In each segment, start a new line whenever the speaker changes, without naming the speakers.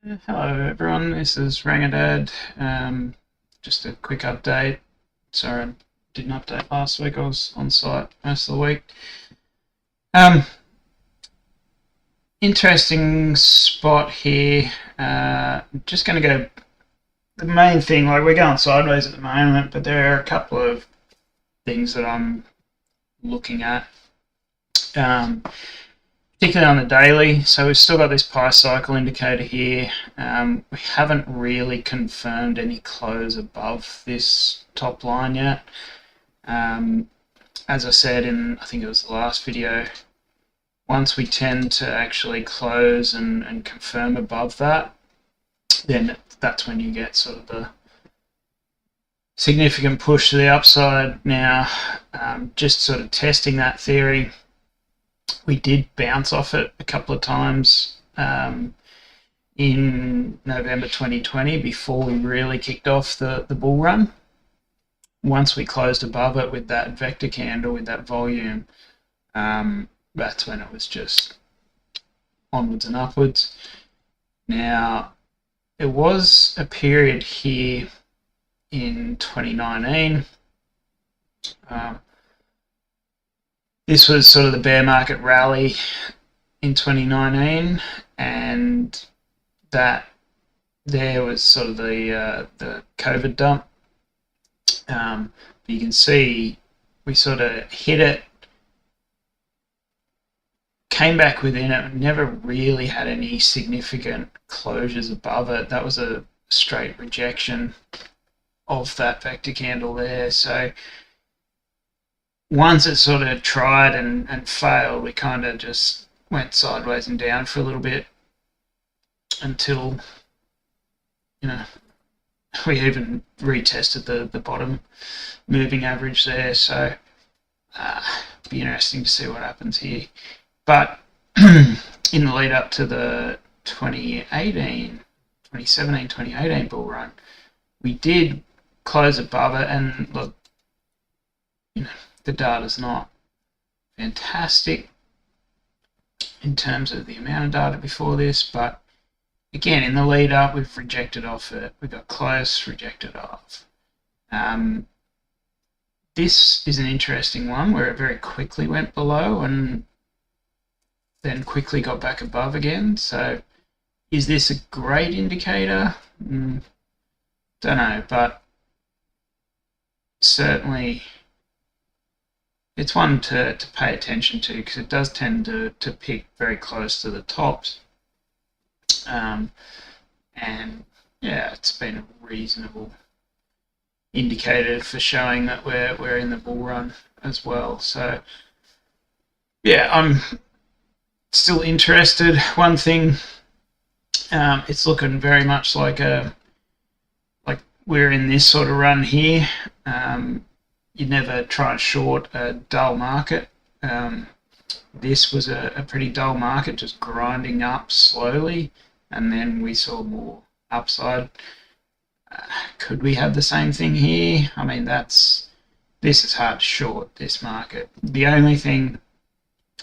Hello everyone, this is Rangadad. Just a quick update. Sorry I didn't update last week, I was on site most of the week. Um, Interesting spot here. Just going to go, the main thing, like we're going sideways at the moment, but there are a couple of things that I'm looking at. Particularly on the daily. So we've still got this pi cycle indicator here. We haven't really confirmed any close above this top line yet. As I said in, I think it was the last video, once we tend to actually close and confirm above that, then that's when you get sort of the significant push to the upside. Now, just sort of testing that theory, we did bounce off it a couple of times in November 2020 before we really kicked off the bull run. Once we closed above it with that vector candle, with that volume, that's when it was just onwards and upwards. Now, there was a period here in 2019. This was sort of the bear market rally in 2019, and that there was sort of the COVID dump. But you can see we sort of hit it, came back within it, never really had any significant closures above it. That was a straight rejection of that vector candle there. So once it sort of tried and failed, we kind of just went sideways and down for a little bit until, we even retested the bottom moving average there. So it'll be interesting to see what happens here. But in the lead up to the 2017, 2018 bull run, we did close above it, and look, the data's not fantastic in terms of the amount of data before this, but again, in the lead up, we've rejected off it. We got close, rejected off. This is an interesting one where it very quickly went below and then quickly got back above again. So is this a great indicator? Don't know, but certainly it's one to pay attention to, because it does tend to pick very close to the tops. And yeah, it's been a reasonable indicator for showing that we're in the bull run as well. So yeah, I'm still interested. One thing, it's looking very much like we're in this sort of run here. You never try and short a dull market. This was a pretty dull market, just grinding up slowly, and then we saw more upside. Could we have the same thing here? I mean, this is hard to short, this market. The only thing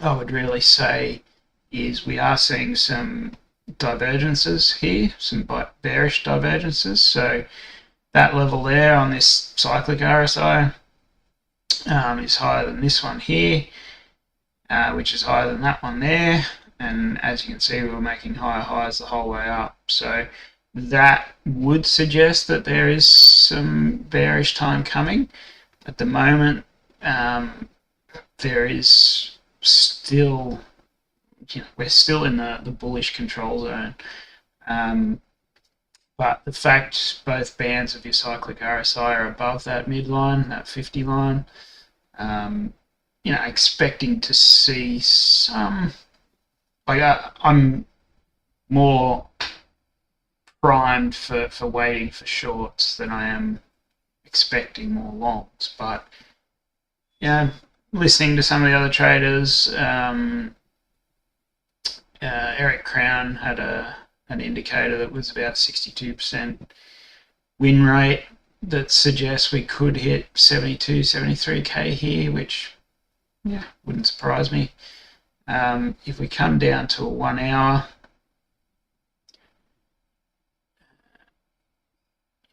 I would really say is we are seeing some divergences here, some bearish divergences. So that level there on this cyclic RSI is higher than this one here, which is higher than that one there. And as you can see, we were making higher highs the whole way up. So that would suggest that there is some bearish time coming. At the moment, there is still, we're still in the bullish control zone. But the fact both bands of your cyclic RSI are above that midline, that 50 line, expecting to see some, I'm more primed for waiting for shorts than I am expecting more longs. But listening to some of the other traders, Eric Crown had an indicator that was about 62% win rate that suggests we could hit 72, 73k here, which wouldn't surprise me. If we come down to a 1 hour,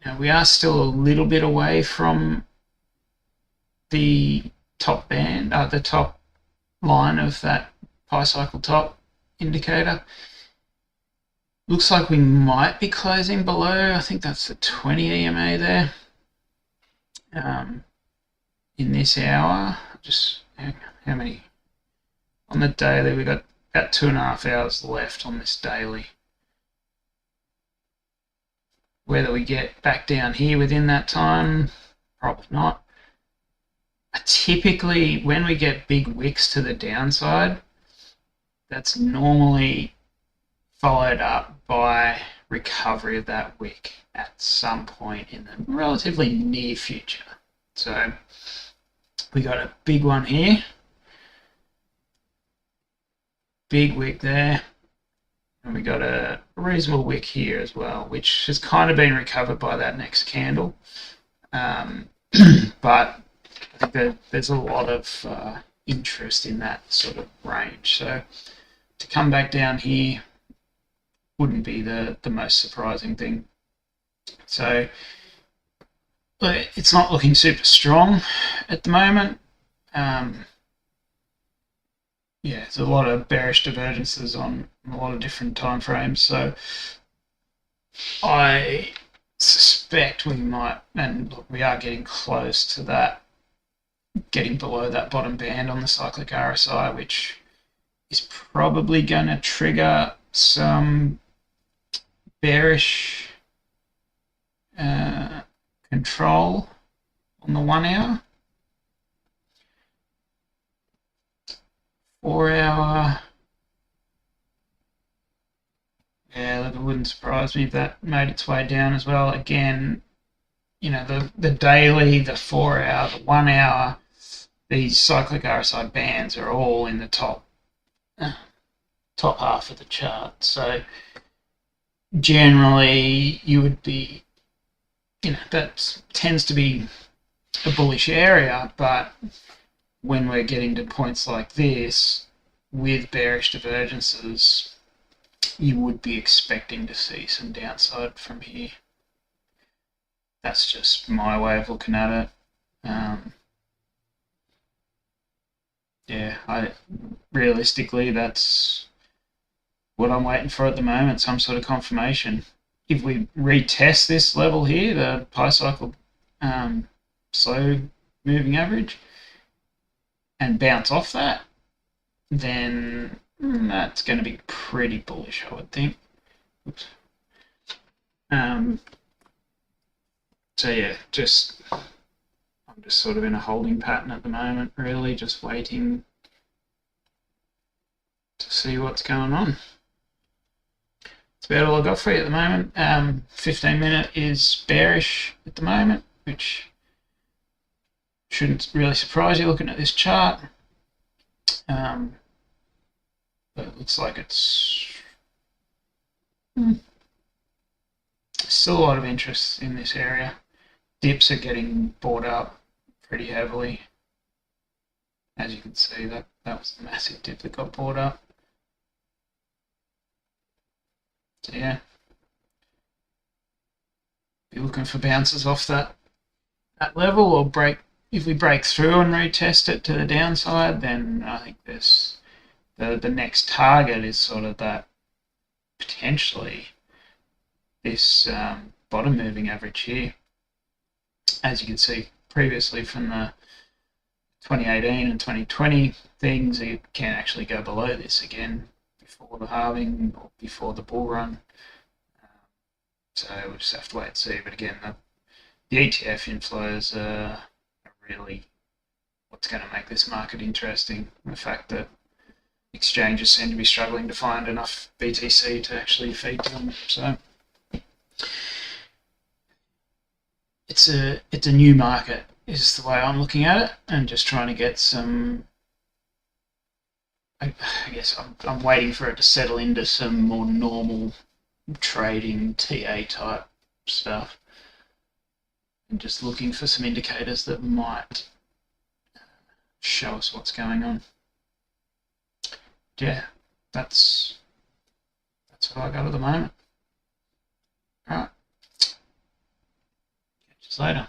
Now we are still a little bit away from the top band, the top line of that pi cycle top indicator. Looks like we might be closing below. I think that's the 20 EMA there. In this hour, just how many on the daily? We got about 2.5 hours left on this daily. Whether we get back down here within that time, probably not. Typically, when we get big wicks to the downside, that's normally followed up by recovery of that wick at some point in the relatively near future. So we got a big one here, big wick there, and we got a reasonable wick here as well, which has kind of been recovered by that next candle. But I think there's a lot of interest in that sort of range. So to come back down here wouldn't be the most surprising thing. So but it's not looking super strong at the moment. Yeah, there's a lot of bearish divergences on a lot of different time frames. So I suspect we might, and look, we are getting close to that, getting below that bottom band on the cyclic RSI, which is probably going to trigger some bearish control on the 1 hour. 4 hour, yeah, look, it wouldn't surprise me if that made its way down as well. Again, you know, the daily, the 4 hour, the 1 hour, these cyclic RSI bands are all in the top half of the chart. So generally you would be, you know, that tends to be a bullish area, but when we're getting to points like this with bearish divergences, you would be expecting to see some downside from here. That's just my way of looking at it. Yeah, realistically, that's what I'm waiting for at the moment, some sort of confirmation. If we retest this level here, the pi cycle slow moving average, and bounce off that, then that's going to be pretty bullish, I would think. Oops. So yeah, I'm just sort of in a holding pattern at the moment, really, just waiting to see what's going on. That's about all I've got for you at the moment. 15-minute is bearish at the moment, which shouldn't really surprise you looking at this chart. But it looks like it's still a lot of interest in this area. Dips are getting bought up pretty heavily. As you can see, that was the massive dip that got bought up. So yeah, be looking for bounces off that level, or break. If we break through and retest it to the downside, then I think this the next target is sort of that, potentially this bottom moving average here. As you can see previously from the 2018 and 2020 things, you can actually go below this again before the halving or before the bull run. So we'll just have to wait and see. But again, the ETF inflows are really what's going to make this market interesting. The fact that exchanges seem to be struggling to find enough BTC to actually feed them. So it's a new market is the way I'm looking at it, and just trying to get some, I guess I'm waiting for it to settle into some more normal trading TA type stuff, and just looking for some indicators that might show us what's going on. Yeah, that's what I got at the moment. All right. later.